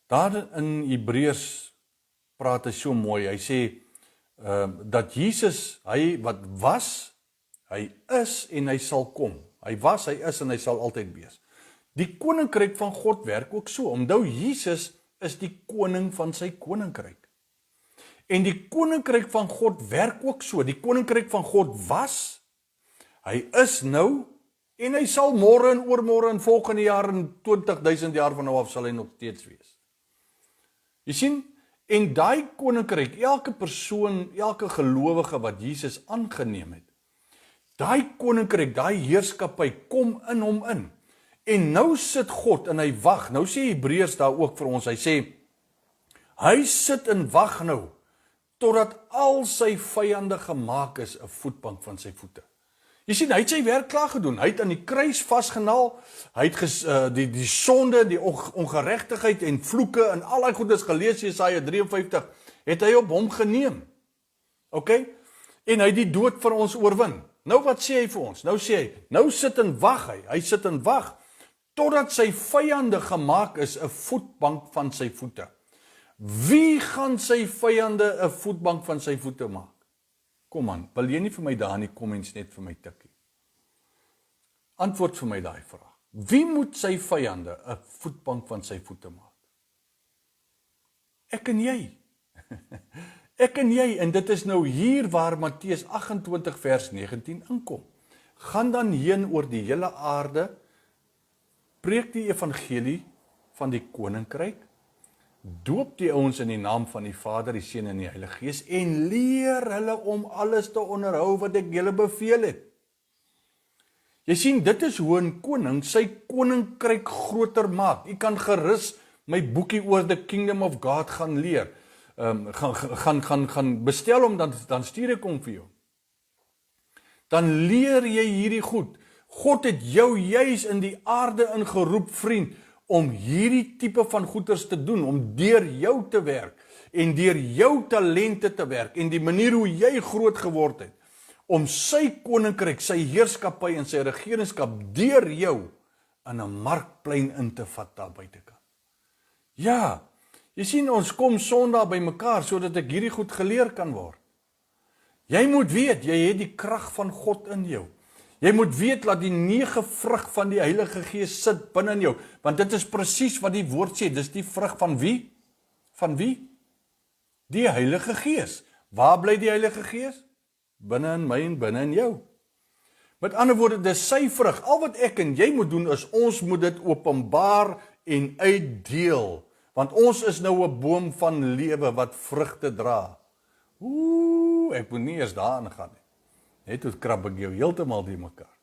Daar in Hebreërs praat hy so mooi, hy sê, dat Jesus, hy wat was, hy is en hy sal kom. Hy was, hy is en hy sal altyd wees. Die koninkryk van God werk ook so. Onthou, Jesus is die koning van sy koninkryk. En die koninkryk van God werk ook so. Die koninkryk van God was, hy is nou, en hy sal môre en oormôre en volgende jaar en 20.000 jaar van nou af sal hy nog steeds wees. Jy sien, en daai koninkryk, elke persoon, elke gelowige wat Jesus aangeneem het, daai koninkryk, daai heerskappy kom in hom in. En nou sit God en hy wag. Nou sê Hebreërs daar ook vir ons, hy sê, hy sit en wag nou, totdat al sy vyande gemaak is, 'n voetbank van sy voete. Jy sien, hy het sy werk klaar gedoen. Hy het aan die kruis vasgenaal, hy het die sonde, die ongeregtigheid en vloeke en al die goedes gelees, Jesaja 53, het hy op hom geneem. OK? En hy het die dood vir ons oorwin. Nou wat sê hy vir ons? Nou sê hy, nou sit en wag hy sit en wag, totdat sy vyande gemaak is, 'n voetbank van sy voete. Wie gaan sy vyande 'n voetbank van sy voete maak? Kom aan, wil jy nie vir my daar in die comments net vir my tikkie? Antwoord vir my daai vraag. Wie moet sy vyande 'n voetbank van sy voete maak? Ek en jy. Ek en jy, en dit is nou hier waar Matteus 28 vers 19 inkom. Gaan dan heen oor die hele aarde, preek die evangelie van die koninkryk, doop die ouens in die naam van die Vader, die Seun en die Heilige Gees, en leer hulle om alles te onderhou wat ek julle beveel het. Jy sien, dit is hoe 'n koning sy koninkryk groter maak. Jy kan gerus my boekie oor the Kingdom of God gaan leer. Gaan bestel hom, dan stuur ek hom vir jou. Dan leer jy hierdie goed. God het jou juis in die aarde ingeroep, vriend, om hierdie tipe van goeders te doen, om deur jou te werk, en deur jou talente te werk, en die manier hoe jy groot geword het, om sy koninkryk, sy heerskappy en sy regeringskap deur jou in 'n markplein in te vat daar buitekant. Ja, jy sien, ons kom Sondag by mekaar, sodat ek hierdie goed geleer kan word. Jy moet weet, jy het die krag van God in jou. Jy moet weet dat die 9 vrug van die Heilige Gees sit binne in jou, want dit is presies wat die woord sê, dis die vrug van wie? Van wie? Die Heilige Gees. Waar bly die Heilige Gees? Binne in my en binne in jou. Met ander woorde, dis sy vrug. Al wat ek en jy moet doen is, ons moet dit openbaar en uitdeel, want ons is nou 'n boom van lewe wat vrugte dra. Ek moet nie eers daarin gaan nie. Net hoe krab ek jou heeltemal die mekaar.